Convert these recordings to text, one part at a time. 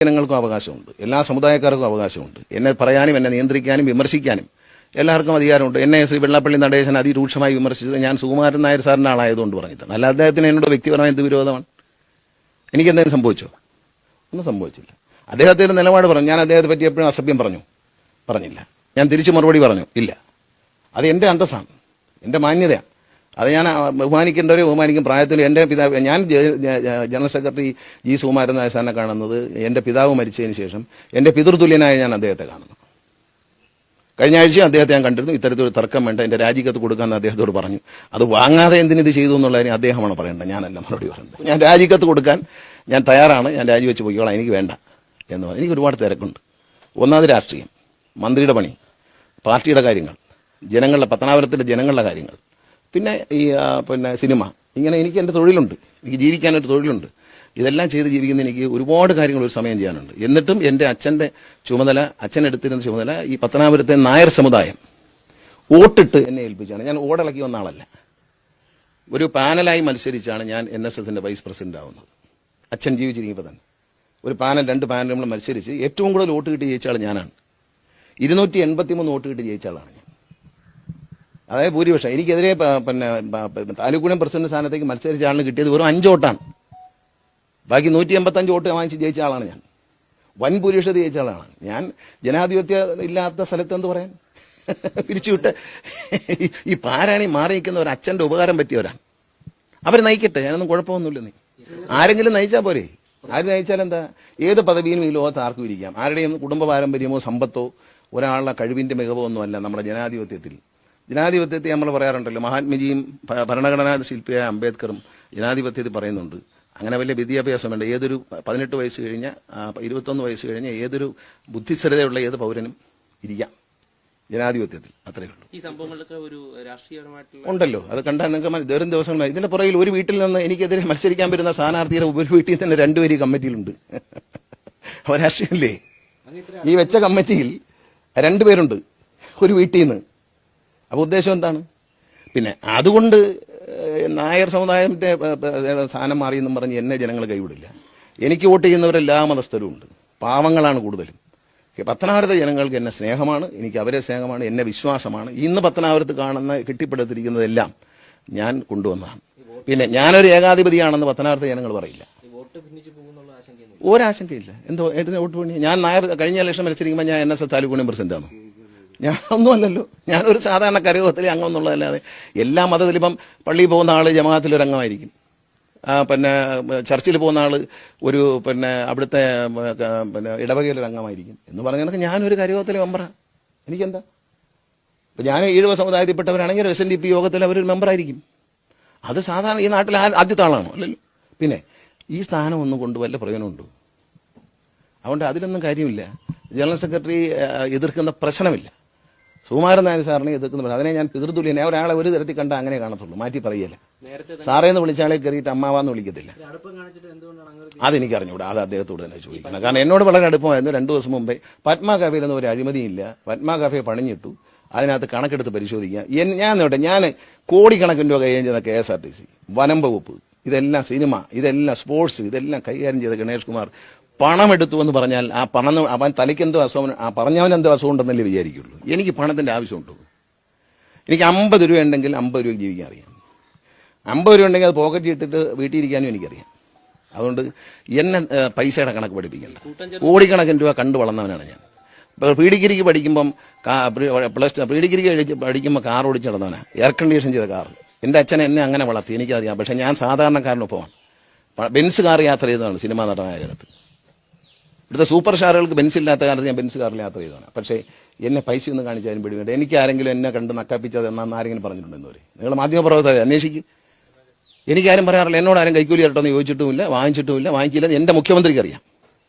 ജനങ്ങൾക്കും അവകാശമുണ്ട്, എല്ലാ സമുദായക്കാർക്കും അവകാശമുണ്ട്. എന്നെ പറയാനും എന്നെ നിയന്ത്രിക്കാനും വിമർശിക്കാനും എല്ലാവർക്കും അധികാരമുണ്ട്. എന്നെ ശ്രീ വെള്ളാപ്പള്ളി നടേശൻ അതിരൂക്ഷമായി വിമർശിച്ചത് ഞാൻ സുകുമാരൻ നായർ സാറിൻ്റെ ആളായതുകൊണ്ട് പറഞ്ഞിട്ടാണ്. അല്ല അദ്ദേഹത്തിന് എന്നോട് വ്യക്തിപരമായ എന്ത് വിരോധമാണ്? എനിക്കെന്തെങ്കിലും സംഭവിച്ചോ? ഒന്നും സംഭവിച്ചില്ല. അദ്ദേഹത്തിൻ്റെ നിലപാട് പറഞ്ഞു. ഞാൻ അദ്ദേഹത്തെ പറ്റി എപ്പോഴും അസഭ്യം പറഞ്ഞില്ല. ഞാൻ തിരിച്ചു മറുപടി പറഞ്ഞു ഇല്ല. അത് എൻ്റെ അന്തസ്സാണ്, എൻ്റെ മാന്യതയാണ്. അത് ഞാൻ ബഹുമാനിക്കേണ്ടവരെ ബഹുമാനിക്കും. പ്രായത്തിൽ എൻ്റെ പിതാവ്, ഞാൻ general secretary G Sukumaran Nair സാറിനെ കാണുന്നത് എൻ്റെ പിതാവ് മരിച്ചതിന് ശേഷം എൻ്റെ പിതൃതുല്യനായ ഞാൻ അദ്ദേഹത്തെ കാണുന്നു. കഴിഞ്ഞ ആഴ്ച അദ്ദേഹത്തെ ഞാൻ കണ്ടിരുന്നു. ഇത്തരത്തിലൊരു തർക്കം വേണ്ട, എൻ്റെ രാജിക്കത്ത് കൊടുക്കാമെന്ന് അദ്ദേഹത്തോട് പറഞ്ഞു. അത് വാങ്ങാതെ എന്തിനിത് ചെയ്തു എന്നുള്ളതിന് അദ്ദേഹമാണ് പറയേണ്ടത്, ഞാനല്ല മറുപടി പറയേണ്ടത്. ഞാൻ രാജിക്കത്ത് കൊടുക്കാൻ ഞാൻ തയ്യാറാണ്, ഞാൻ രാജിവെച്ച് പോയിക്കോളാം, എനിക്ക് വേണ്ട എന്ന് പറഞ്ഞു. എനിക്ക് ഒരുപാട് തിരക്കുണ്ട്. ഒന്നാമത് രാഷ്ട്രീയം, മന്ത്രിയുടെ പണി, പാർട്ടിയുടെ കാര്യങ്ങൾ, ജനങ്ങളുടെ പത്തനാപുരത്തിലെ ജനങ്ങളുടെ കാര്യങ്ങൾ, പിന്നെ ഈ സിനിമ, ഇങ്ങനെ എനിക്ക് എൻ്റെ തൊഴിലുണ്ട്, എനിക്ക് ജീവിക്കാനൊരു തൊഴിലുണ്ട്. ഇതെല്ലാം ചെയ്ത് ജീവിക്കുന്ന എനിക്ക് ഒരുപാട് കാര്യങ്ങൾ ഒരു സമയം ചെയ്യാനുണ്ട്. എന്നിട്ടും എൻ്റെ അച്ഛൻ്റെ ചുമതല, അച്ഛൻ എടുത്തിരുന്ന ചുമതല ഈ പത്തനാപുരത്തെ നായർ സമുദായം വോട്ടിട്ട് എന്നെ ഏൽപ്പിച്ചാണ്. ഞാൻ ഓടിളക്കി വന്ന ആളല്ല. ഒരു പാനലായി മത്സരിച്ചാണ് ഞാൻ NSSന്റെ വൈസ് പ്രസിഡന്റ് ആവുന്നത്. അച്ഛൻ ജീവിച്ചിരിക്കുമ്പോൾ തന്നെ ഒരു പാനൽ, 2 പാനൽ നമ്മൾ മത്സരിച്ച് ഏറ്റവും കൂടുതൽ വോട്ട് കിട്ടി ജയിച്ച ആൾ ഞാനാണ്. 283 വോട്ട് കിട്ടി ജയിച്ച ആളാണ് ഞാൻ. അതായത് ഭൂരിപക്ഷം. എനിക്കെതിരെ താലൂക്ക് പ്രസിഡന്റ് സ്ഥാനത്തേക്ക് മത്സരിച്ച ആളിന് കിട്ടിയത് വെറും 5 വോട്ടാണ്. ബാക്കി 185 വോട്ട് വാങ്ങിച്ച് ജയിച്ച ആളാണ് ഞാൻ. വൻ ഭൂരിപക്ഷത ജയിച്ച ആളാണ് ഞാൻ. ജനാധിപത്യം ഇല്ലാത്ത സ്ഥലത്ത് എന്ത് പറയാൻ, പിരിച്ചുവിട്ട് ഈ പാരാണി മാറി നിൽക്കുന്ന ഒരു അച്ഛൻ്റെ ഉപകാരം പറ്റിയവരാണ്. അവർ നയിക്കട്ടെ, ഞാനൊന്നും കുഴപ്പമൊന്നുമില്ല. നീ ആരെങ്കിലും നയിച്ചാൽ പോരെ? ആര് നയിച്ചാൽ എന്താ? ഏത് പദവിയിലും ഈ ലോകത്ത് ആർക്കും ഇരിക്കാം. ആരുടെയും കുടുംബ പാരമ്പര്യമോ സമ്പത്തോ ഒരാളുടെ കഴിവിന്റെ മികവോ ഒന്നുമല്ല നമ്മുടെ ജനാധിപത്യത്തിൽ. ജനാധിപത്യത്തെ നമ്മൾ പറയാറുണ്ടല്ലോ, മഹാത്മജിയും ഭരണഘടനാ ശില്പിയായ അംബേദ്കറും ജനാധിപത്യത്തിൽ പറയുന്നുണ്ട്, അങ്ങനെ വലിയ വിദ്യാഭ്യാസം വേണ്ട, ഏതൊരു 18 വയസ്സ് കഴിഞ്ഞ 21 വയസ്സ് കഴിഞ്ഞ ഏതൊരു ബുദ്ധിസ്ഥിരതയുള്ള ഏത് പൗരനും ഇരിക്കാം ജനാധിപത്യത്തിൽ. അത്രയേ ഉള്ളൂ. ഈ സംഭവങ്ങളൊക്കെ ഒരു രാഷ്ട്രീയപരമായിട്ടുള്ള ഉണ്ടല്ലോ, അത് കണ്ടാൽ നിങ്ങൾക്ക് വേറും ദിവസങ്ങളായി. ഇതിന്റെ പുറകിൽ ഒരു വീട്ടിൽ നിന്ന് എനിക്കെതിരെ മത്സരിക്കാൻ വരുന്ന സ്ഥാനാർത്ഥിയുടെ ഒരു വീട്ടിൽ തന്നെ 2 പേര് കമ്മിറ്റിയിലുണ്ട്. അവർ രാഷ്ട്രീയല്ലേ? ഈ വെച്ച കമ്മിറ്റിയിൽ 2 പേരുണ്ട് ഒരു വീട്ടിൽ നിന്ന്. അപ്പൊ ഉദ്ദേശം എന്താണ്? പിന്നെ അതുകൊണ്ട് നായർ സമുദായത്തിന്റെ സ്ഥാനം മാറിയെന്നും പറഞ്ഞ് എന്നെ ജനങ്ങൾ കൈവിടില്ല. എനിക്ക് വോട്ട് ചെയ്യുന്നവരെല്ലാ മതസ്ഥരും ഉണ്ട്. പാവങ്ങളാണ് കൂടുതലും. പത്തനാപുരത്തെ ജനങ്ങൾക്ക് എന്നെ സ്നേഹമാണ്, എനിക്ക് അവരെ സ്നേഹമാണ്, എന്നെ വിശ്വാസമാണ്. ഇന്ന് പത്തനാപുരത്ത് കാണുന്ന കെട്ടിപ്പടുത്തിരിക്കുന്നതെല്ലാം ഞാൻ കൊണ്ടുവന്നതാണ്. പിന്നെ ഞാനൊരു ഏകാധിപതിയാണെന്ന് പത്തനാപുരത്തെ ജനങ്ങൾ പറയില്ല. ഒരാശങ്കയില്ല. എന്തോ വോട്ട് പണി? ഞാൻ നായർ കഴിഞ്ഞ ഇലക്ഷൻ മത്സരിക്കുമ്പോൾ ഞാൻ NSS താലൂക്ക് പ്രസിഡന്റാണ്. ഞാൻ ഒന്നുമല്ലല്ലോ, ഞാനൊരു സാധാരണ കരയോഗത്തിലെ അംഗമെന്നുള്ളതല്ലാതെ. എല്ലാ മതത്തിലിപ്പം പള്ളിയിൽ പോകുന്ന ആള് ജമാഅത്തിലൊരു അംഗമായിരിക്കും, ചർച്ചിൽ പോകുന്ന ആള് ഒരു അവിടുത്തെ ഇടവകയിലൊരു അംഗമായിരിക്കും എന്ന് പറഞ്ഞാൽ ഞാനൊരു കരയോഗത്തിലെ മെമ്പറാണ്. എനിക്കെന്താ? ഇപ്പം ഞാൻ ഈഴവ സമുദായത്തിൽപ്പെട്ടവരാണെങ്കിൽ SNDP യോഗത്തിൽ അവരൊരു മെമ്പറായിരിക്കും. അത് സാധാരണ ഈ നാട്ടിൽ ആദ്യത്തെ ആളാണോ? അല്ലല്ലോ. പിന്നെ ഈ സ്ഥാനം ഒന്നും കൊണ്ട് വല്ല പ്രയോജനമുണ്ടോ? അതുകൊണ്ട് അതിലൊന്നും കാര്യമില്ല. ജനറൽ സെക്രട്ടറി എതിർക്കുന്ന പ്രശ്നമില്ല. സുകുമാരൻ നായർ സാറിനെ എതിർക്കുന്ന അതിനെ ഞാൻ പിതൃതുല്യനെ ഒരാളെ ഒരു തരത്തിൽ കണ്ട അങ്ങനെ കാണത്തുള്ളൂ, മാറ്റി പറയല്ല. സാറേന്ന് വിളിച്ചാളെ കയറിയിട്ട് അമ്മാവാന്ന് വിളിക്കത്തില്ല. അതെനിക്ക് അറിഞ്ഞൂടാ, അത് അദ്ദേഹത്തോട് തന്നെ ചോദിക്കണം. കാരണം എന്നോട് വളരെ അടുപ്പമായിരുന്നു. 2 ദിവസം മുമ്പേ പത്മ കഫേയിലൊന്നും ഒരു അഴിമതിയില്ല. പത്മ കഫേ പണിഞ്ഞിട്ടു, അതിനകത്ത് കണക്കെടുത്ത് പരിശോധിക്കുക. ഞാൻ കോടിക്കണക്കിന് രൂപ കൈകാര്യം ചെയ്ത KSRTC, വനം വകുപ്പ്, ഇതെല്ലാം സിനിമ, ഇതെല്ലാം സ്പോർട്സ്, ഇതെല്ലാം കൈകാര്യം ചെയ്ത ഗണേഷ് കുമാർ പണമെടുത്തു എന്ന് പറഞ്ഞാൽ ആ പണം അവൻ തലയ്ക്ക് എന്തോ അസുഖം, ആ പറഞ്ഞവൻ എന്തോ അസുഖം ഉണ്ടെന്നല്ലേ വിചാരിക്കുള്ളൂ. എനിക്ക് പണത്തിന്റെ ആവശ്യമുണ്ടോ? എനിക്ക് 50 രൂപ ഉണ്ടെങ്കിൽ 50 രൂപ ജീവിക്കാൻ അറിയാം. 50 രൂപ ഉണ്ടെങ്കിൽ അത് പോക്കറ്റിൽ ഇട്ടിട്ട് വീട്ടിൽ ഇരിക്കാനും എനിക്കറിയാം. അതുകൊണ്ട് എന്നെ പൈസയുടെ കണക്ക് പഠിപ്പിക്കണ്ട. കോടിക്കണക്കിന് രൂപ കണ്ടു വളർന്നവനാണ് ഞാൻ. പ്രീഡിഗ്രിക്ക് പഠിക്കുമ്പം പ്രീഡിഗ്രിക്ക് പഠിക്കുമ്പോൾ കാർ ഓടിച്ച് നടന്നവനാണ്, എയർ കണ്ടീഷൻ ചെയ്ത കാർ. എൻ്റെ അച്ഛൻ എന്നെ അങ്ങനെ വളർത്തി, എനിക്കറിയാം. പക്ഷെ ഞാൻ സാധാരണക്കാരനൊപ്പമാണ്. ബെൻസ് കാർ യാത്ര ചെയ്തതാണ് സിനിമാ നടനായ കാലത്ത്. ഇവിടുത്തെ സൂപ്പർ സ്റ്റാറുകൾക്ക് ബെൻസ് ഇല്ലാത്ത കാലത്ത് ഞാൻ ബെൻസ് കാറിൽ യാത്ര ചെയ്തതാണ്. പക്ഷേ എന്നെ പൈസ ഒന്നും കാണിച്ചാലും പിടി വേണ്ട. എനിക്ക് ആരെങ്കിലും എന്നെ കണ്ട് നക്കാപ്പിച്ചത് എന്നാന്ന് ആരെങ്കിലും പറഞ്ഞിട്ടുണ്ടെന്ന് പറയും. നിങ്ങൾ മാധ്യമപ്രവർത്തകരെ അന്വേഷിക്കും. എനിക്കാരും പറയാറില്ല, എന്നോട് ആരും കൈക്കൂലി തരട്ടെന്ന് ചോദിച്ചിട്ടുമില്ല, വാങ്ങിച്ചിട്ടുമില്ല, വാങ്ങിക്കില്ല. എൻ്റെ മുഖ്യമന്ത്രിക്ക് അറിയാം,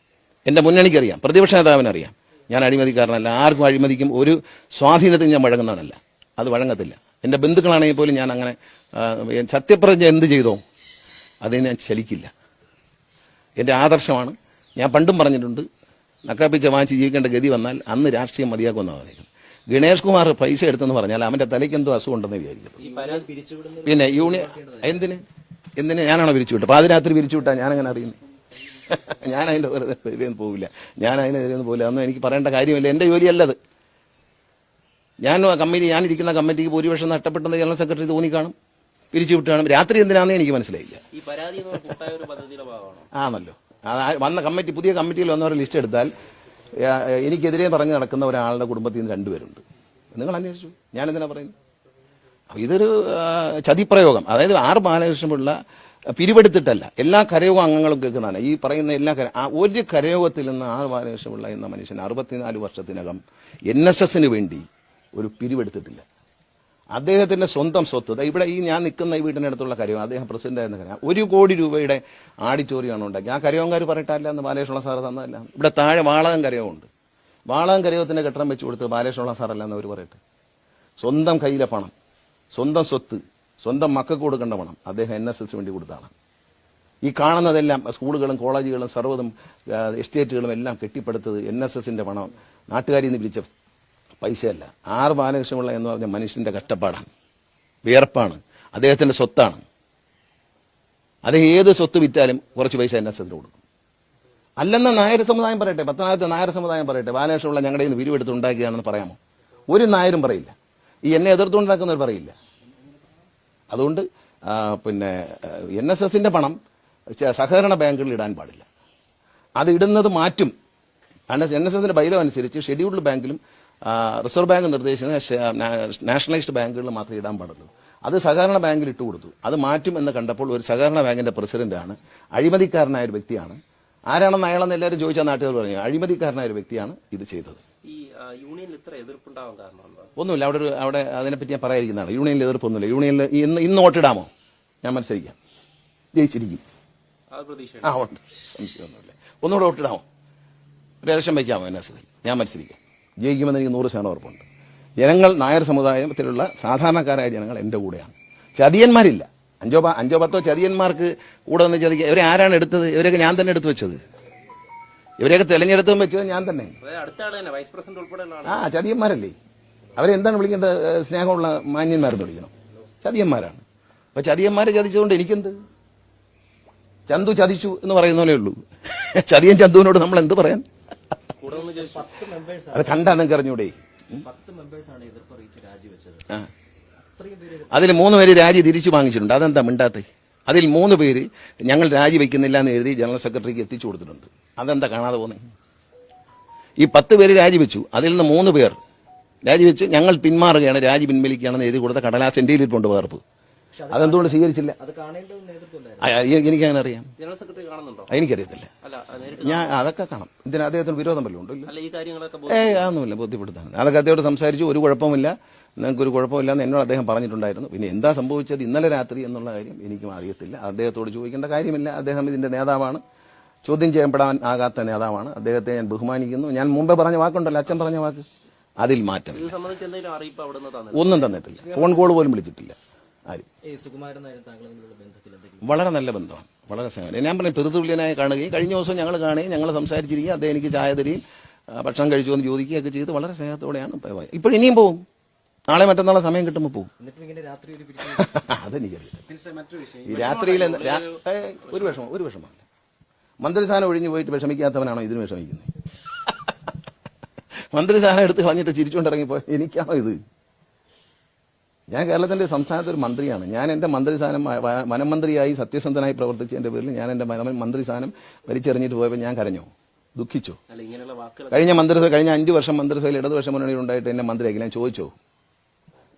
എൻ്റെ മുന്നണിക്കറിയാം, പ്രതിപക്ഷ നേതാവിനറിയാം. ഞാൻ അഴിമതിക്കാരനല്ല, ആർക്കും അഴിമതിക്കും ഒരു സ്വാധീനത്തിന് ഞാൻ വഴങ്ങുന്നവനല്ല. അത് വഴങ്ങത്തില്ല. എൻ്റെ ബന്ധുക്കളാണെങ്കിൽ പോലും ഞാൻ അങ്ങനെ സത്യപ്രതിജ്ഞ എന്ത് ചെയ്തോ അതിന് ഞാൻ ചലിക്കില്ല. എൻ്റെ ആദർശമാണ്. ഞാൻ പണ്ടും പറഞ്ഞിട്ടുണ്ട്, നക്കാപ്പിച്ച വാങ്ങിച്ച് ജീവിക്കേണ്ട ഗതി വന്നാൽ അന്ന് രാഷ്ട്രീയം മതിയാക്കുമെന്നാണ് പറഞ്ഞിരിക്കുന്നത്. ഗണേഷ് കുമാർ പൈസ എടുത്തെന്ന് പറഞ്ഞാൽ അവന്റെ തലയ്ക്ക് എന്തോ അസുഖം ഉണ്ടെന്ന് വിചാരിക്കുന്നു. പിന്നെ എന്തിന് ഞാനാണോ പിരിച്ചുവിട്ടത്? പാതിരാത്രി പിരിച്ചുവിട്ടാ ഞാനങ്ങനെ അറിയുന്നത്? ഞാൻ അതിൻ്റെ എതിരെയൊന്നും പോകില്ല, ഞാൻ അതിനെതിരെയൊന്നും പോകില്ല. അതൊന്നും എനിക്ക് പറയേണ്ട കാര്യമില്ല, എൻ്റെ ജോലിയല്ലത്. ഞാനിരിക്കുന്ന കമ്മിറ്റിക്ക് ഭൂരിപക്ഷം നഷ്ടപ്പെട്ടെന്ന് ജനറൽ സെക്രട്ടറി തോന്നിക്കാണും, പിരിച്ചു വിട്ടാണ്. രാത്രി എന്തിനാണെന്ന് എനിക്ക് മനസ്സിലായില്ല. ആണല്ലോ, വന്ന കമ്മിറ്റി, പുതിയ കമ്മിറ്റിയിൽ വന്നവരെ ലിസ്റ്റ് എടുത്താൽ എനിക്കെതിരെ പറഞ്ഞ് നടക്കുന്ന ഒരാളുടെ കുടുംബത്തിൽ നിന്ന് 2 പേരുണ്ട്. നിങ്ങൾ അന്വേഷിച്ചു, ഞാനെന്തിനാ പറയുന്നത്? ഇതൊരു ചതിപ്രയോഗം. അതായത് R ബാലകൃഷ്ണപിള്ള പിരിവെടുത്തിട്ടല്ല, എല്ലാ കരയോഗ അംഗങ്ങളും കേൾക്കുന്നതാണ് ഈ പറയുന്ന എല്ലാ ഒരു കരയോഗത്തിൽ നിന്ന് R ബാലകൃഷ്ണപിള്ള എന്ന മനുഷ്യൻ 64 വർഷത്തിനകം NSSന് വേണ്ടി ഒരു പിരിവെടുത്തിട്ടില്ല. അദ്ദേഹത്തിന്റെ സ്വന്തം സ്വത്ത് ഇവിടെ ഈ ഞാൻ നിൽക്കുന്ന ഈ വീട്ടിനടുത്തുള്ള കരയോഗം, അദ്ദേഹം പ്രസിഡന്റ് ആയിരുന്ന കരയോഗം 1 കോടി രൂപയുടെ ആഡിറ്റോറിയമാണ് ഉണ്ടാക്കി. ആ കരയോഗംകാർ പറയട്ടല്ല എന്ന് ബാലകൃഷ്ണപിള്ള സാറ് തന്നതല്ല. ഇവിടെ താഴെ വാളകം കരയോഗമുണ്ട്, വാളകം കരയോഗത്തിന്റെ കെട്ടിടം വെച്ച് കൊടുത്ത് ബാലകൃഷ്ണപിള്ള സാറല്ല എന്ന് അവർ പറയട്ടെ. സ്വന്തം കയ്യിലെ പണം, സ്വന്തം സ്വത്ത്, സ്വന്തം മക്കൾക്ക് കൊടുക്കേണ്ട പണം അദ്ദേഹം NSS വേണ്ടി കൊടുത്താണ്. ഈ കാണുന്നതെല്ലാം സ്കൂളുകളും കോളേജുകളും സർവ്വതും എസ്റ്റേറ്റുകളും എല്ലാം കെട്ടിപ്പടുത്തത് NSSന്റെ പണം, നാട്ടുകാരിൽ നിന്ന് പിരിച്ച പൈസയല്ല. R ബാലകൃഷ്ണപിള്ള എന്ന് പറഞ്ഞ മനുഷ്യന്റെ കഷ്ടപ്പാടാണ്, വിയർപ്പാണ്, അദ്ദേഹത്തിന്റെ സ്വത്താണ്. അദ്ദേഹം ഏത് സ്വത്ത് വിറ്റാലും കുറച്ച് പൈസ NSSന് കൊടുക്കും. അല്ലെന്ന് നായർ സമുദായം പറയട്ടെ, പത്തനാപുരത്തെ നായർ സമുദായം പറയട്ടെ, ബാലകൃഷ്ണപിള്ള ഞങ്ങളുടെ നിന്ന് പിരിവെടുത്ത് ഉണ്ടാക്കിയതാണെന്ന് പറയാമോ? ഒരു നായരും പറയില്ല. ഈ എന്നെ എതിർത്തുണ്ടാക്കുന്നവർ പറയില്ല. അതുകൊണ്ട് പിന്നെ NSSന്റെ പണം സഹകരണ ബാങ്കുകളിൽ ഇടാൻ പാടില്ല. അത് ഇടുന്നത് മാറ്റും. NSSന്റെ ബൈലോ അനുസരിച്ച് ഷെഡ്യൂൾഡ് ബാങ്കിലും റിസർവ് ബാങ്ക് നിർദ്ദേശിക്കുന്ന നാഷണലൈസ്ഡ് ബാങ്കുകളിൽ മാത്രമേ ഇടാൻ പാടുള്ളൂ. അത് സഹകരണ ബാങ്കിൽ ഇട്ട് കൊടുത്തു. അത് മാറ്റും എന്ന് കണ്ടപ്പോൾ ഒരു സഹകരണ ബാങ്കിന്റെ പ്രസിഡന്റാണ്, അഴിമതിക്കാരനായ ഒരു വ്യക്തിയാണ്. ആരാണെന്ന് അയാളെന്ന് എല്ലാവരും ചോദിച്ചാൽ നാട്ടുകാർ പറഞ്ഞു, അഴിമതിക്കാരനായ ഒരു വ്യക്തിയാണ് ഇത് ചെയ്തത്. യൂണിയനിൽ ഇത്ര എതിർപ്പുണ്ടാവാൻ കാരണം ഒന്നുമില്ല. അവിടെ അതിനെപ്പറ്റി ഞാൻ പറയാതിരിക്കുന്നതാണ്. യൂണിയനിൽ എതിർപ്പൊന്നുമില്ല. യൂണിയനിൽ ഇന്ന് വോട്ടിടാമോ? ഞാൻ മത്സരിക്കാം, ജയിച്ചിരിക്കും. ഉണ്ട്, സംശയമൊന്നുമില്ല. ഒന്നുകൂടെ വോട്ടിടാമോ? ഒരു ഇലക്ഷൻ വയ്ക്കാമോ NSSൽ? ഞാൻ മത്സരിക്കാം, ജയിക്കുമെന്ന് എനിക്ക് 100% ഉറപ്പുണ്ട്. ജനങ്ങൾ, നായർ സമുദായത്തിലുള്ള സാധാരണക്കാരായ ജനങ്ങൾ എൻ്റെ കൂടെയാണ്. ചതിയന്മാരില്ല. 5-10 ചതിയന്മാർക്ക് കൂടെ നിന്ന് ചതിക്കുക. ഇവരെ ആരാണ് എടുത്തത്? ഇവരൊക്കെ ഞാൻ തന്നെ എടുത്തു വെച്ചത്. ഇവരെയൊക്കെ തെരഞ്ഞെടുത്തും വെച്ചത് ഞാൻ തന്നെ. ചതിയന്മാരല്ലേ? അവരെന്താണ് വിളിക്കേണ്ടത്? സ്നേഹമുള്ള മാന്യന്മാരെന്ന് വിളിക്കണം. ചതിയന്മാരാണ്. അപ്പൊ ചതിയന്മാരെ ചതിച്ചുകൊണ്ട് എനിക്കെന്ത്? ചന്തു ചതിച്ചു എന്ന് പറയുന്ന പോലെ ഉള്ളൂ. ചതിയൻ ചന്തുവിനോട് നമ്മൾ എന്ത് പറയാൻ? അത് കണ്ടാ നിങ്ങൾക്ക് അറിഞ്ഞൂടെ? അതിൽ 3 പേര് രാജി തിരിച്ചു വാങ്ങിച്ചിട്ടുണ്ട്. അതെന്താ മിണ്ടാത്തെ? അതിൽ 3 പേര് ഞങ്ങൾ രാജിവെക്കുന്നില്ല എന്ന് എഴുതി ജനറൽ സെക്രട്ടറിക്ക് എത്തിച്ചു കൊടുത്തിട്ടുണ്ട്. അതെന്താ കാണാതെ പോകുന്നത്? ഈ 10 പേര് രാജിവെച്ചു. അതിൽ നിന്ന് 3 പേർ രാജിവെച്ച് ഞങ്ങൾ പിന്മാറുകയാണ്, രാജി പിൻവലിക്കുകയാണെന്ന് എഴുതി കൊടുത്ത കടലാസ് എൻ്റെ കയ്യിലിട്ടുണ്ട് പകർപ്പ്. അതെന്തുകൊണ്ട് സ്വീകരിച്ചില്ല? എനിക്കങ്ങനെ അറിയാം. എനിക്കറിയത്തില്ല. ഞാൻ അതൊക്കെ കാണാം. ഇതിന് അദ്ദേഹത്തിന് വിരോധം വല്ലതും ഉണ്ടോ? അതൊന്നുമില്ല, ബോധ്യപ്പെടുത്താണ്. അതൊക്കെ അദ്ദേഹത്തോട് സംസാരിച്ചു. ഒരു കുഴപ്പമില്ല, നിങ്ങൾക്കൊരു കുഴപ്പമില്ലെന്ന് എന്നോട് അദ്ദേഹം പറഞ്ഞിട്ടുണ്ടായിരുന്നു. പിന്നെ എന്താ സംഭവിച്ചത് ഇന്നലെ രാത്രി എന്നുള്ള കാര്യം എനിക്കും അറിയത്തില്ല. അദ്ദേഹത്തോട് ചോദിക്കേണ്ട കാര്യമില്ല. അദ്ദേഹം ഇതിന്റെ നേതാവാണ്, ചോദ്യം ചെയ്യപ്പെടാൻ ആകാത്ത നേതാവാണ്. അദ്ദേഹത്തെ ഞാൻ ബഹുമാനിക്കുന്നു. ഞാൻ മുമ്പേ പറഞ്ഞ വാക്കുണ്ടല്ലോ, അച്ഛൻ പറഞ്ഞ വാക്ക്, അതിൽ മാറ്റം ഒന്നും തന്നിട്ടില്ല. ഫോൺ കോൾ പോലും വിളിച്ചിട്ടില്ല ആരും. വളരെ നല്ല ബന്ധമാണ്, വളരെ സ്നേഹം. ഞാൻ പറഞ്ഞു, പെരുതുള്ളിയനായി കാണുകയും കഴിഞ്ഞ ദിവസം ഞങ്ങൾ കാണുകയും ഞങ്ങൾ സംസാരിച്ചിരിക്കുകയും അദ്ദേഹം എനിക്ക് ചായ തരികയും ഭക്ഷണം കഴിച്ചു എന്ന് ചോദിക്കുകയൊക്കെ ചെയ്ത് വളരെ സ്നേഹത്തോടെയാണ്. ഇപ്പോൾ ഇനിയും പോവും, നാളെ മറ്റന്നാളെ സമയം കിട്ടുമ്പോൾ പോകും. അതെനിക്കറിയാം. ഈ രാത്രിയിൽ ഒരു വിഷമമല്ല. മന്ത്രിസ്ഥാനം ഒഴിഞ്ഞു പോയിട്ട് വിഷമിക്കാത്തവനാണോ ഇതിന് വിഷമിക്കുന്നത്? മന്ത്രിസ്ഥാനം എടുത്ത് കളഞ്ഞിട്ട് ചിരിച്ചുകൊണ്ടിറങ്ങിപ്പോ എനിക്കാണോ ഇത്? ഞാൻ കേരളത്തിന്റെ സംസ്ഥാനത്ത് ഒരു മന്ത്രിയാണ്. ഞാൻ എന്റെ മന്ത്രിസ്ഥാനം വനമന്ത്രിയായി സത്യസന്ധനായി പ്രവർത്തിച്ചതിന്റെ പേരിൽ ഞാൻ എന്റെ മന്ത്രിസ്ഥാനം വലിച്ചെറിഞ്ഞിട്ട് പോയപ്പോൾ ഞാൻ കരഞ്ഞോ, ദുഃഖിച്ചോ? കഴിഞ്ഞ 5 വർഷം മന്ത്രിസഭയിൽ ഇടതുപക്ഷ മുന്നണിയിൽ ഉണ്ടായിട്ട് എന്നെ മന്ത്രിയാക്കി ഞാൻ ചോദിച്ചോ?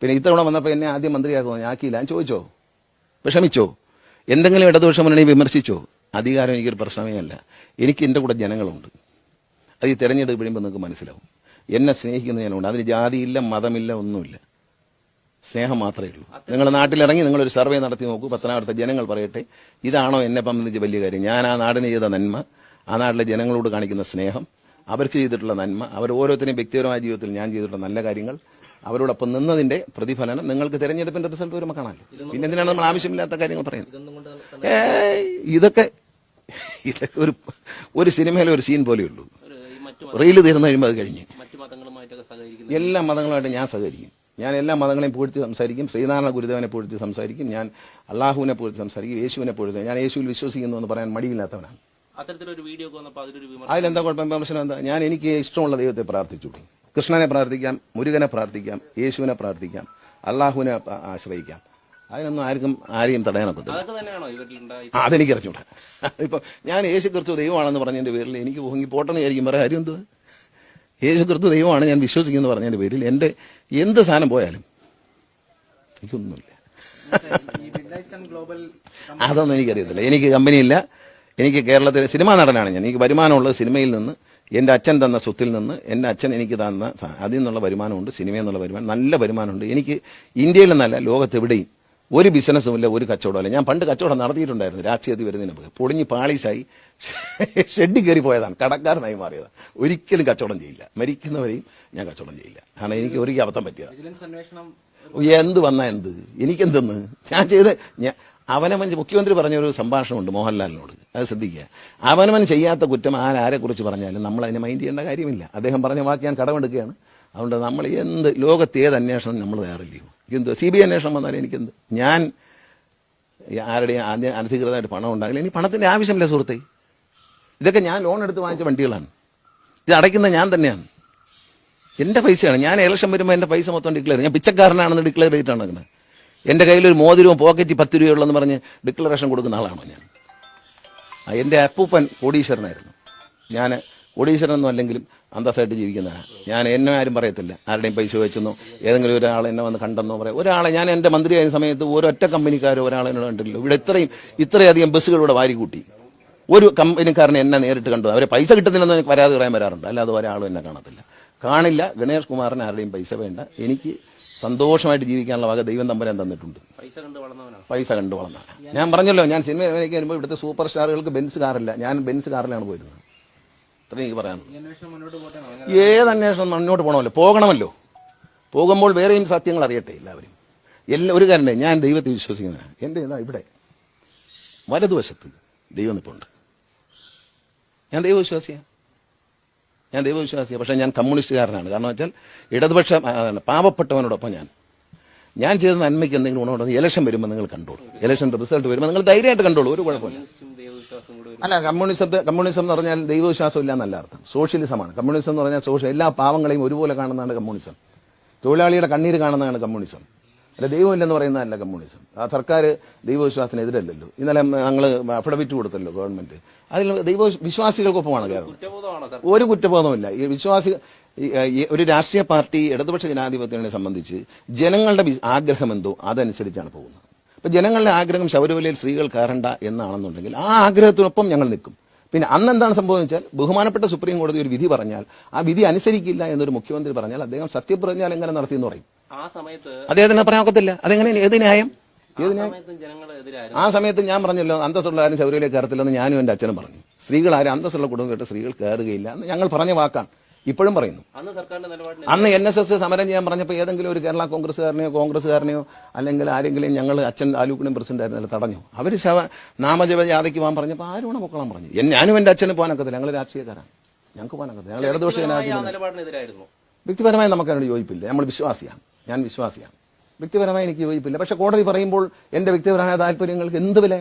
പിന്നെ ഇത്തവണ വന്നപ്പോൾ എന്നെ ആദ്യം മന്ത്രിയാക്കുമോ? ഞാൻ ആക്കിയില്ല. ഞാൻ ചോദിച്ചോ? വിഷമിച്ചോ? എന്തെങ്കിലും ഇടതുപക്ഷ മുന്നണി വിമർശിച്ചോ? അധികാരം എനിക്കൊരു പ്രശ്നമേ അല്ല. എനിക്ക് എൻ്റെ കൂടെ ജനങ്ങളുണ്ട്. അത് ഈ തെരഞ്ഞെടുപ്പ് കഴിയുമ്പോൾ നിങ്ങൾക്ക് മനസ്സിലാവും. എന്നെ സ്നേഹിക്കുന്ന ജനമുണ്ട്. അതിന് ജാതിയില്ല, മതമില്ല, ഒന്നുമില്ല. സ്നേഹം മാത്രമേ ഉള്ളൂ. നിങ്ങൾ നാട്ടിലിറങ്ങി നിങ്ങളൊരു സർവേ നടത്തി നോക്കൂ. പത്തനാപുരത്തെ ജനങ്ങൾ പറയട്ടെ, ഇതാണോ എന്നെ സംബന്ധിച്ച് വലിയ കാര്യം? ഞാൻ ആ നാടിന് ചെയ്ത നന്മ, ആ നാട്ടിലെ ജനങ്ങളോട് കാണിക്കുന്ന സ്നേഹം, അവർക്ക് ചെയ്തിട്ടുള്ള നന്മ, അവർ ഓരോരുത്തരെയും വ്യക്തിപരമായ ജീവിതത്തിൽ ഞാൻ ചെയ്തിട്ടുള്ള നല്ല കാര്യങ്ങൾ, അവരോടൊപ്പം നിന്നതിന്റെ പ്രതിഫലനം നിങ്ങൾക്ക് തെരഞ്ഞെടുപ്പിന്റെ റിസൾട്ട് വരുമ്പോൾ കാണാമല്ലോ. പിന്നെ എന്തിനാണ് നമ്മൾ ആവശ്യമില്ലാത്ത കാര്യങ്ങൾ പറയുന്നത്? ഇതൊക്കെ ഒരു സിനിമയിലെ ഒരു സീൻ പോലെയുള്ളൂ. റീല് തീർന്നു കഴിയുമ്പോൾ അത് കഴിഞ്ഞ് എല്ലാ മതങ്ങളുമായിട്ട് ഞാൻ സഹകരിക്കും. ഞാൻ എല്ലാ മതങ്ങളെയും പൂഴ്ത്തി സംസാരിക്കും. ശ്രീനാരായണ ഗുരുദേവനെ പൂഴ്ത്തി സംസാരിക്കും. ഞാൻ അള്ളാഹുവിനെ പൂഴ്ത്തി സംസാരിക്കും. യേശുവിനെ പൂഴ്ത്തി. ഞാൻ യേശുവിൽ വിശ്വസിക്കുന്നു എന്ന് പറയാൻ മടിയില്ലാത്തവനാണ്. അത്തരത്തിലൊരു വീഡിയോ ഒക്കെ വന്നപ്പോൾ അതിലൊരു വിമർശനം അതിലെന്താ കുഴപ്പം? വിമർശനം എന്താ? ഞാൻ എനിക്ക് ഇഷ്ടമുള്ള ദൈവത്തെ പ്രാർത്ഥിച്ചുകൂടി. കൃഷ്ണനെ പ്രാർത്ഥിക്കാം, മുരുകനെ പ്രാർത്ഥിക്കാം, യേശുവിനെ പ്രാർത്ഥിക്കാം, അള്ളാഹുവിനെ ആശ്രയിക്കാം. അതിനൊന്നും ആരെയും തടയാനൊക്കത്തില്ല. അതൊക്കെ തന്നെയാണോ ഇവരിലുണ്ടായി? അതെനിക്ക് അറിഞ്ഞൂടാ. ഇപ്പൊ ഞാൻ യേശു ക്രിസ്തു ദൈവമാണെന്ന് പറഞ്ഞതിന്റെ പേരിൽ എനിക്ക് പൊങ്ങി പോട്ടെന്ന് വിചാരിക്കും. വേറെ കാര്യം എന്തുവാ? യേശു ക്രിസ്തു ദൈവമാണ് ഞാൻ വിശ്വസിക്കുന്നു പറഞ്ഞതിന്റെ പേരിൽ എന്റെ എന്ത് സാധനം പോയാലും എനിക്കൊന്നുമില്ല. അതൊന്നും എനിക്കറിയത്തില്ല. എനിക്ക് കമ്പനിയില്ല. എനിക്ക് കേരളത്തിലെ സിനിമാ നടനാണ് ഞാൻ. എനിക്ക് വരുമാനമുള്ളത് സിനിമയിൽ നിന്ന്, എൻ്റെ അച്ഛൻ തന്ന സ്വത്തിൽ നിന്ന്, എൻ്റെ അച്ഛൻ എനിക്ക് തന്ന അതിൽ നിന്നുള്ള വരുമാനമുണ്ട്, സിനിമയിൽ നിന്നുള്ള വരുമാനം, നല്ല വരുമാനമുണ്ട്. എനിക്ക് ഇന്ത്യയിൽ നിന്നല്ല ലോകത്തെവിടെയും ഒരു ബിസിനസ്സുമില്ല, ഒരു കച്ചവടമല്ല. ഞാൻ പണ്ട് കച്ചവടം നടത്തിയിട്ടുണ്ടായിരുന്നു രാഷ്ട്രീയത്തിൽ വരുന്നതിന് മുമ്പ്. പൊളിഞ്ഞ് പാളീസായി ഷെഡിൽ കയറി പോയതാണ്, കടക്കാരനായി മാറിയതാണ്. ഒരിക്കലും കച്ചവടം ചെയ്യില്ല, മരിക്കുന്നവരെയും ഞാൻ കച്ചവടം ചെയ്യില്ല. കാരണം എനിക്ക് ഒരിക്കലും അബദ്ധം പറ്റിയതാണ്. എന്ത് വന്നാ എന്ത്, എനിക്കെന്തെന്ന് ഞാൻ ചെയ്ത് അവനവൻ മുഖ്യമന്ത്രി പറഞ്ഞൊരു സംഭാഷണമുണ്ട് മോഹൻലാലിനോട്, അത് ശ്രദ്ധിക്കുക. അവനവൻ ചെയ്യാത്ത കുറ്റം ആരെക്കുറിച്ച് പറഞ്ഞാലും നമ്മൾ അതിനെ മൈൻഡ് ചെയ്യേണ്ട കാര്യമില്ല. അദ്ദേഹം പറഞ്ഞ വാക്ക് ഞാൻ കടമെടുക്കുകയാണ്. അതുകൊണ്ട് നമ്മൾ ലോകത്ത് ഏത് അന്വേഷണം നമ്മൾ തയ്യാറില്ലയോ? എന്ത് CBI അന്വേഷണം വന്നാലും എനിക്കെന്ത്? ഞാൻ ആരുടെയും അനധികൃതമായിട്ട് പണം ഉണ്ടാകില്ല. എനിക്ക് പണത്തിന്റെ ആവശ്യമില്ല സുഹൃത്തെ. ഇതൊക്കെ ഞാൻ ലോൺ എടുത്ത് വാങ്ങിച്ച വണ്ടികളാണ്. ഇത് അടയ്ക്കുന്ന ഞാൻ തന്നെയാണ്. എന്റെ പൈസയാണ്. ഞാൻ ഇലക്ഷൻ വരുമ്പോൾ എന്റെ പൈസ മൊത്തം ഡിക്ലെയർ, ഞാൻ പിച്ചക്കാരനാണെന്ന് ഡിക്ലെയർ ചെയ്തിട്ടാണ് നടക്കുന്നത്. എന്റെ കയ്യിലൊരു മോതിരവും പോക്കറ്റ് 10 രൂപയുള്ളെന്ന് പറഞ്ഞ് ഡിക്ലറേഷൻ കൊടുക്കുന്ന ആളാണോ ഞാൻ? എന്റെ അപ്പൂപ്പൻ കോടീശ്വരനായിരുന്നു. ഞാൻ കോടീശ്വരനൊന്നും അല്ലെങ്കിലും അന്തസ്സായിട്ട് ജീവിക്കുന്നതാണ് ഞാൻ. എന്നെ ആരും പറയത്തില്ല ആരുടെയും പൈസ വെച്ചെന്നോ ഏതെങ്കിലും ഒരാൾ എന്നെ വന്ന് കണ്ടെന്നോ പറയാം. ഒരാളെ ഞാൻ എന്റെ മന്ത്രിയായ സമയത്ത് ഒരൊറ്റ കമ്പനിക്കാരോ ഒരാളെ കണ്ടില്ലല്ലോ. ഇവിടെ ഇത്രയധികം ബസ്സുകൾ ഇവിടെ വാരിക്കൂട്ടി. ഒരു കമ്പനിക്കാരനെ എന്നെ നേരിട്ട് കണ്ടു. അവരെ പൈസ കിട്ടുന്നില്ലെന്ന് എനിക്ക് പരാതി പറയാൻ വരാറുണ്ട്, അല്ലാതെ ഒരാളും എന്നെ കാണത്തില്ല, കാണില്ല. ഗണേഷ് കുമാറിന് ആരുടെയും പൈസ വേണ്ട. എനിക്ക് സന്തോഷമായിട്ട് ജീവിക്കാനുള്ള വക ദൈവം തമ്പുരാൻ തന്നിട്ടുണ്ട്. പൈസ കണ്ടു വളർന്നതാണ്. ഞാൻ പറഞ്ഞല്ലോ, ഞാൻ സിനിമയിലേക്ക് വരുമ്പോൾ ഇവിടുത്തെ സൂപ്പർ സ്റ്റാറുകൾക്ക് ബെൻസ് കാറില്ല, ഞാൻ ബെൻസ് കാറിലാണ് പോയിരുന്നത്. അത്രയും എനിക്ക് പറയാനുള്ളൂ. ഏത് അന്വേഷണം മുന്നോട്ട് പോകണമല്ലോ, പോകണമല്ലോ. പോകുമ്പോൾ വേറെയും സത്യങ്ങൾ അറിയട്ടെ എല്ലാവരും. ഒരു കാര്യം, ഞാൻ ദൈവത്തെ വിശ്വസിക്കുന്നതാണ്. എന്റെ ഇവിടെ വലതുവശത്ത് ദൈവം നിൽപ്പുണ്ട്. ഞാൻ ദൈവവിശ്വാസിയാണ്. പക്ഷെ ഞാൻ കമ്മ്യൂണിസ്റ്റുകാരനാണ്. കാരണം വെച്ചാൽ ഇടതുപക്ഷ പാവപ്പെട്ടവനോടൊപ്പം ഞാൻ ചെയ്ത നന്മയ്ക്ക് എന്തെങ്കിലും ഗുണമുണ്ടെന്ന് ഇലക്ഷൻ വരുമ്പോൾ നിങ്ങൾ കണ്ടോളൂ. ഇലക്ഷന്റെ റിസൾട്ട് വരുമ്പോൾ നിങ്ങൾ ധൈര്യമായിട്ട് കണ്ടോളൂ, ഒരു കുഴപ്പമില്ല. അല്ല, കമ്മ്യൂണിസം എന്ന് പറഞ്ഞാൽ ദൈവവിശ്വാസം ഇല്ല എന്നല്ല അർത്ഥം. സോഷ്യലിസമാണ് കമ്മ്യൂണിസം എന്ന് പറഞ്ഞാൽ. എല്ലാ പാവങ്ങളെയും ഒരുപോലെ കാണുന്നതാണ് കമ്മ്യൂണിസം. തൊഴിലാളിയുടെ കണ്ണീര് കാണുന്നതാണ് കമ്മ്യൂണിസം. അല്ല, ദൈവമില്ലെന്ന് പറയുന്നതല്ല കമ്മ്യൂണിസം. ആ സർക്കാർ ദൈവവിശ്വാസത്തിനെതിരല്ലല്ലോ. ഇന്നലെ ഞങ്ങൾ അഫിഡവിറ്റ് കൊടുത്തല്ലോ ഗവൺമെന്റ്. അതിൽ ദൈവവിശ്വാസികൾക്കൊപ്പമാണ് കേരളം. ഒരു കുറ്റബോധമില്ല. ഒരു രാഷ്ട്രീയ പാർട്ടി ഇടതുപക്ഷ ജനാധിപത്യത്തെ സംബന്ധിച്ച് ജനങ്ങളുടെ ആഗ്രഹം എന്തോ അതനുസരിച്ചാണ് പോകുന്നത്. ഇപ്പൊ ജനങ്ങളുടെ ആഗ്രഹം ശബരിമലയിൽ സ്ത്രീകൾ കയറണ്ട എന്നാണെന്നുണ്ടെങ്കിൽ ആ ആഗ്രഹത്തിനൊപ്പം ഞങ്ങൾ നിൽക്കും. പിന്നെ അന്ന് എന്താണ് സംഭവിച്ചാൽ, ബഹുമാനപ്പെട്ട സുപ്രീം കോടതി ഒരു വിധി പറഞ്ഞാൽ ആ വിധി അനുസരിക്കില്ല എന്നൊരു മുഖ്യമന്ത്രി പറഞ്ഞാൽ അദ്ദേഹം സത്യപ്രതിജ്ഞ ലംഘനം നടത്തിയെന്ന് പറയും. അദ്ദേഹത്തിന് പറയാൻ ഒക്കത്തില്ല. അതെങ്ങനെ? ഏത് ന്യായം? ആ സമയത്ത് ഞാൻ പറഞ്ഞല്ലോ, അന്തസ്സുള്ള ആരും ശബരിമലയിൽ കയറത്തില്ലെന്ന് ഞാനും എന്റെ അച്ഛനും പറഞ്ഞു. സ്ത്രീകൾ ആരും അന്തസ്സുള്ള കുടുംബം കേട്ട് സ്ത്രീകൾ കയറുകയില്ല എന്ന് ഞങ്ങൾ പറഞ്ഞ വാക്കാണ്, ഇപ്പോഴും പറയുന്നു. അന്ന് NSS സമരം ചെയ്യാൻ പറഞ്ഞപ്പോൾ ഏതെങ്കിലും ഒരു കേരള കോൺഗ്രസ്സുകാരനെയോ അല്ലെങ്കിൽ ആരെങ്കിലും, ഞങ്ങൾ അച്ഛൻ ആലൂക്കിനും പ്രസിഡന്റ് ആയിരുന്നല്ലോ, തടഞ്ഞു. അവർ നാമജപ ജാഥയ്ക്ക് പോകാൻ പറഞ്ഞപ്പോൾ ആരോണം പൊക്കോളാൻ പറഞ്ഞു. ഞാനും എന്റെ അച്ഛന് പോകാനൊക്കത്തില്ല, ഞങ്ങൾ രാഷ്ട്രീയക്കാരാണ്, ഞങ്ങൾക്ക് പോകാനൊക്കത്തില്ല. ഞങ്ങൾ ഇടതുപക്ഷ ജനാധിപത്യം. വ്യക്തിപരമായി നമുക്ക് അതിനോട് യോജിപ്പില്ല. നമ്മൾ വിശ്വാസിയാണ്, ഞാൻ വിശ്വാസിയാണ്. വ്യക്തിപരമായി എനിക്ക് യോജിപ്പില്ല. പക്ഷെ കോടതി പറയുമ്പോൾ എന്റെ വ്യക്തിപരമായ താല്പര്യങ്ങൾക്ക് എന്ത് വില?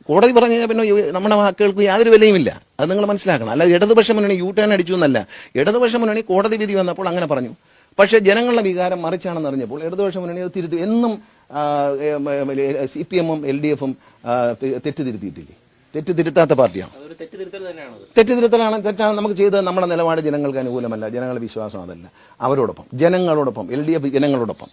കോടതി പറഞ്ഞു കഴിഞ്ഞാൽ പിന്നെ നമ്മുടെ വാക്കുകൾക്ക് യാതൊരു വിലയുമില്ല. അത് നിങ്ങൾ മനസ്സിലാക്കണം. അല്ല, ഇടതുപക്ഷ മുന്നണി U-turn അടിച്ചു എന്നല്ല. ഇടതുപക്ഷ മുന്നണി കോടതി വിധി വന്നപ്പോൾ അങ്ങനെ പറഞ്ഞു. പക്ഷേ ജനങ്ങളുടെ വികാരം മറിച്ചാണെന്ന് അറിഞ്ഞപ്പോൾ ഇടതുപക്ഷ മുന്നണി അത് തിരുത്തി. എന്നും CPM-ഉം LDF-ഉം തെറ്റുതിരുത്തിയിട്ടില്ലേ? തെറ്റുതിരുത്താത്ത പാർട്ടിയാണ്. തെറ്റുതിരുത്തലാണ്, തെറ്റാണ്. നമുക്ക് ചെയ്തത് നമ്മുടെ നിലപാട് ജനങ്ങൾക്ക് അനുകൂലമല്ല. ജനങ്ങളുടെ വിശ്വാസം അതല്ല. അവരോടൊപ്പം, ജനങ്ങളോടൊപ്പം, LDF ജനങ്ങളോടൊപ്പം.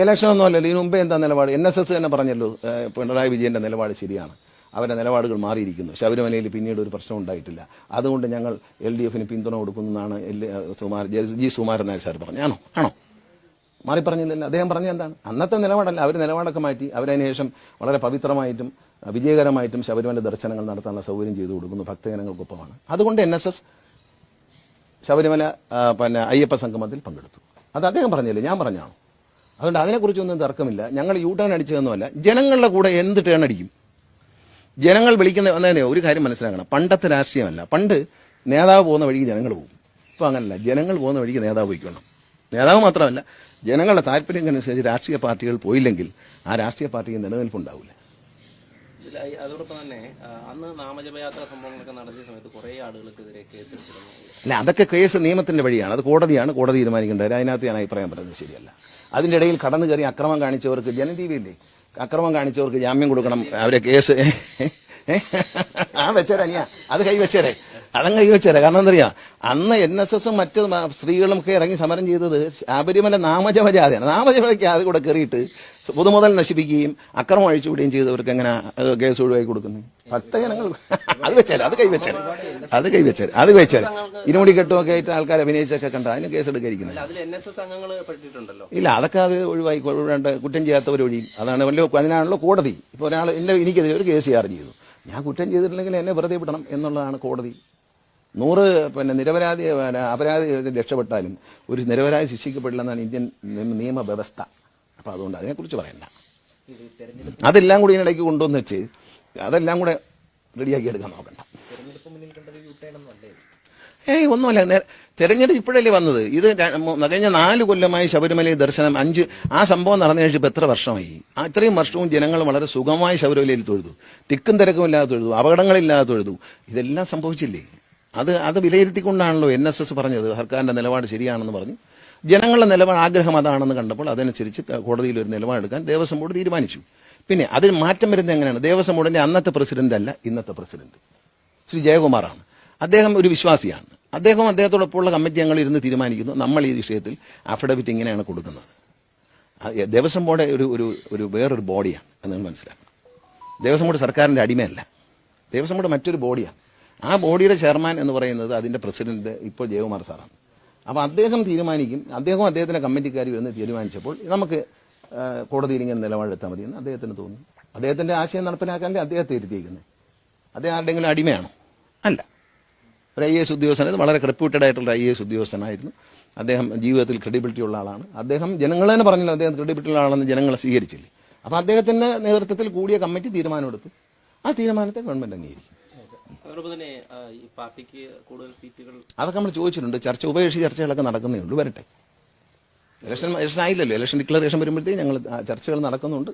ഇലക്ഷൻ ഒന്നും അല്ലല്ലോ. ഇതിനു മുമ്പേ എന്താ നിലപാട്? NSS തന്നെ പറഞ്ഞല്ലോ, പിണറായി വിജയന്റെ നിലപാട് ശരിയാണ്, അവരുടെ നിലപാടുകൾ മാറിയിരിക്കുന്നു, ശബരിമലയിൽ പിന്നീട് ഒരു പ്രശ്നം ഉണ്ടായിട്ടില്ല, അതുകൊണ്ട് ഞങ്ങൾ LDF-ന് പിന്തുണ കൊടുക്കുന്നതാണ് ജി സുകുമാരൻ നായർ സാർ പറഞ്ഞു. ആണോ? മാറി പറഞ്ഞില്ലല്ലോ. അദ്ദേഹം പറഞ്ഞ എന്താണ്? അന്നത്തെ നിലപാടല്ല. അവർ നിലപാടൊക്കെ മാറ്റി. അവരതിനു ശേഷം വളരെ പവിത്രമായിട്ടും വിജയകരമായിട്ടും ശബരിമല ദർശനങ്ങൾ നടത്താനുള്ള സൗകര്യം ചെയ്തു കൊടുക്കുന്നു, ഭക്തജനങ്ങൾക്കൊപ്പമാണ്. അതുകൊണ്ട് NSS ശബരിമല അയ്യപ്പ സംഗമത്തിൽ പങ്കെടുത്തു. അത് അദ്ദേഹം പറഞ്ഞില്ലേ, ഞാൻ പറഞ്ഞാണോ? അതുകൊണ്ട് അതിനെക്കുറിച്ചൊന്നും തർക്കമില്ല. ഞങ്ങൾ U-turn അടിച്ചതൊന്നുമല്ല. ജനങ്ങളുടെ കൂടെ എന്ത് ടേൺ അടിക്കും? ജനങ്ങൾ വിളിക്കുന്ന ഒരു കാര്യം മനസ്സിലാക്കണം. പണ്ടത്തെ രാഷ്ട്രീയമല്ല. പണ്ട് നേതാവ് പോകുന്ന വഴിക്ക് ജനങ്ങൾ പോകും. ഇപ്പൊ അങ്ങനല്ല. ജനങ്ങൾ പോകുന്ന വഴിക്ക് നേതാവ് പോയിക്കണം. നേതാവ് മാത്രമല്ല, ജനങ്ങളുടെ താല്പര്യങ്ങൾക്കനുസരിച്ച് രാഷ്ട്രീയ പാർട്ടികൾ പോയില്ലെങ്കിൽ ആ രാഷ്ട്രീയ പാർട്ടിക്ക് നിലനിൽപ്പുണ്ടാവില്ല. അതോടൊപ്പം തന്നെ അന്ന് നാമജപയാത്ര സംഭവങ്ങളൊക്കെ നടത്തിയ സമയത്ത് കുറെ ആളുകൾക്കെതിരെ കേസെടുത്തിരുന്നു. അല്ല, അതൊക്കെ കേസ് നിയമത്തിന്റെ വഴിയാണ്. അത് കോടതിയാണ്, കോടതി തീരുമാനിക്കേണ്ടത്. അതിനകത്ത് ഞാൻ അഭിപ്രായം പറയുന്നത് ശരിയല്ല. അതിന്റെ ഇടയിൽ കടന്നു കയറി അക്രമം കാണിച്ചവർക്ക് ജനജീവിയില്ലേ, അക്രമം കാണിച്ചവർക്ക് ജാമ്യം കൊടുക്കണം. അവരെ കേസ് വെച്ചേരാ, അത് കൈവച്ചേരെ, അതങ്ങ് കൈവച്ചേരെ. കാരണം എന്തറിയാം, അന്ന് NSS മറ്റ് സ്ത്രീകളും ഒക്കെ ഇറങ്ങി സമരം ചെയ്തത് ശബരിമല നാമജപജാഥയാണ്. നാമജപജയ്ക്ക് അത് കൂടെ കയറിയിട്ട് പൊതുമുതൽ നശിപ്പിക്കുകയും അക്രമം അഴിച്ചുവിടുകയും ചെയ്തവർക്ക് എങ്ങനെ കേസ് ഒഴിവാക്കി കൊടുക്കുന്നു? ഭക്തജനങ്ങൾ അത് വെച്ചാൽ അത് കൈവച്ചാൽ ഇരുമുടി കെട്ടുമൊക്കെ ആയിട്ട് ആൾക്കാർ അഭിനയിച്ചൊക്കെ കണ്ട അതിന് കേസെടുക്കാതിരിക്കുന്നത്. ഇല്ല, അതൊക്കെ അവർ ഒഴിവാക്കി കുറ്റം ചെയ്യാത്തവർ ഒഴിയും. അതാണ് അതിനാണല്ലോ കോടതി. ഇപ്പോൾ ഒരാൾ എനിക്കെതിരെ ഒരു കേസ് ചാർജ് ചെയ്തു, ഞാൻ കുറ്റം ചെയ്തിട്ടില്ലെങ്കിൽ എന്നെ വെറുതെ വിടണം എന്നുള്ളതാണ് കോടതി. 100 നിരപരാധി അപരാധി രക്ഷപ്പെട്ടാലും ഒരു നിരപരാധി ശിക്ഷിക്കപ്പെടില്ലെന്നാണ് ഇന്ത്യൻ നിയമവ്യവസ്ഥ. അപ്പൊ അതുകൊണ്ട് അതിനെക്കുറിച്ച് പറയണ്ട. അതെല്ലാം കൂടി ഇതിനിടയ്ക്ക് കൊണ്ടുവന്ന് വെച്ച് അതെല്ലാം കൂടെ റെഡിയാക്കി എടുക്കാൻ നോക്കണ്ട. ഒന്നുമല്ല, തെരഞ്ഞെടുപ്പ് ഇപ്പോഴല്ലേ വന്നത്. ഇത് കഴിഞ്ഞ 4 കൊല്ലമായി ശബരിമലയിൽ ദർശനം 5 ആ സംഭവം നടന്നു കഴിഞ്ഞപ്പോൾ എത്ര വർഷമായി? ഇത്രയും വർഷവും ജനങ്ങൾ വളരെ സുഖമായി ശബരിമലയിൽ തൊഴുതു, തിക്കും തിരക്കും ഇല്ലാതെ തൊഴുതു, അപകടങ്ങളില്ലാതെ തൊഴുതു. ഇതെല്ലാം സംഭവിച്ചില്ലേ? അത് വിലയിരുത്തിക്കൊണ്ടാണല്ലോ NSS പറഞ്ഞത് സർക്കാരിന്റെ നിലപാട് ശരിയാണെന്ന് പറഞ്ഞു. ജനങ്ങളുടെ നിലപാട് ആഗ്രഹം അതാണെന്ന് കണ്ടപ്പോൾ അതനുസരിച്ച് കോടതിയിൽ ഒരു നിലപാടെടുക്കാൻ ദേവസ്വം ബോർഡ് തീരുമാനിച്ചു. പിന്നെ അതിന് മാറ്റം വരുന്നത് എങ്ങനെയാണ്? ദേവസ്വം ബോർഡിന്റെ അന്നത്തെ പ്രസിഡന്റ് അല്ല ഇന്നത്തെ പ്രസിഡന്റ്, ശ്രീ ജയകുമാറാണ്. അദ്ദേഹം ഒരു വിശ്വാസിയാണ്. അദ്ദേഹത്തോടൊപ്പമുള്ള കമ്മിറ്റി ഞങ്ങൾ ഇരുന്ന് തീരുമാനിക്കുന്നു, നമ്മൾ ഈ വിഷയത്തിൽ അഫിഡവിറ്റ് ഇങ്ങനെയാണ് കൊടുക്കുന്നത്. ദേവസ്വം ബോർഡ് ഒരു വേറൊരു ബോഡിയാണ് എന്ന് നിങ്ങൾ മനസ്സിലാക്കണം. ദേവസ്വം ബോർഡ് സർക്കാരിന്റെ അടിമയല്ല. ദേവസ്വം ബോർഡ് മറ്റൊരു ബോഡിയാണ്. ആ ബോഡിയുടെ ചെയർമാൻ എന്ന് പറയുന്നത് അതിന്റെ പ്രസിഡന്റ് ഇപ്പോൾ ജയകുമാർ സാറാണ്. അപ്പോൾ അദ്ദേഹം തീരുമാനിക്കും. അദ്ദേഹത്തിന്റെ കമ്മിറ്റിക്കാർ എന്ന് തീരുമാനിച്ചപ്പോൾ നമുക്ക് കോടതിയിൽ ഇങ്ങനെ നിലപാടെടുത്താൽ മതിയെന്ന് അദ്ദേഹത്തിന് തോന്നി. അദ്ദേഹത്തിന്റെ ആശയം നടപ്പിലാക്കാണ്ട് അദ്ദേഹത്തെ ഇരുത്തിയിരിക്കുന്നത്. അദ്ദേഹം ആരുടെങ്കിലും അടിമയാണോ? അല്ല. ഒരു IAS ഉദ്യോഗസ്ഥനായിരുന്നു, വളരെ റെപ്യൂട്ടഡ് ആയിട്ടുള്ള IAS ഉദ്യോഗസ്ഥനായിരുന്നു. അദ്ദേഹം ജീവിതത്തിൽ ക്രെഡിബിലിറ്റി ഉള്ള ആളാണ്. അദ്ദേഹം ജനങ്ങൾ തന്നെ പറഞ്ഞല്ലോ അദ്ദേഹം ക്രെഡിബിലിറ്റി ഉള്ള ആളെന്ന് ജനങ്ങളെ സ്വീകരിച്ചില്ലേ. അപ്പോൾ അദ്ദേഹത്തിന്റെ നേതൃത്വത്തിൽ കൂടിയ കമ്മിറ്റി തീരുമാനമെടുത്തു. ആ തീരുമാനത്തെ ഗവൺമെന്റ് അംഗീകരിക്കും. അതൊക്കെ നമ്മൾ ചോദിച്ചിട്ടുണ്ട്. ഉഭയകക്ഷി ചർച്ചകളൊക്കെ നടക്കുന്നേ ഉള്ളൂ. വരട്ടെ. ഇലക്ഷൻ ആയില്ലല്ലോ. ഇലക്ഷൻ ഡിക്ലറേഷൻ വരുമ്പോഴത്തേക്ക് ഞങ്ങൾ ചർച്ചകൾ നടക്കുന്നുണ്ട്.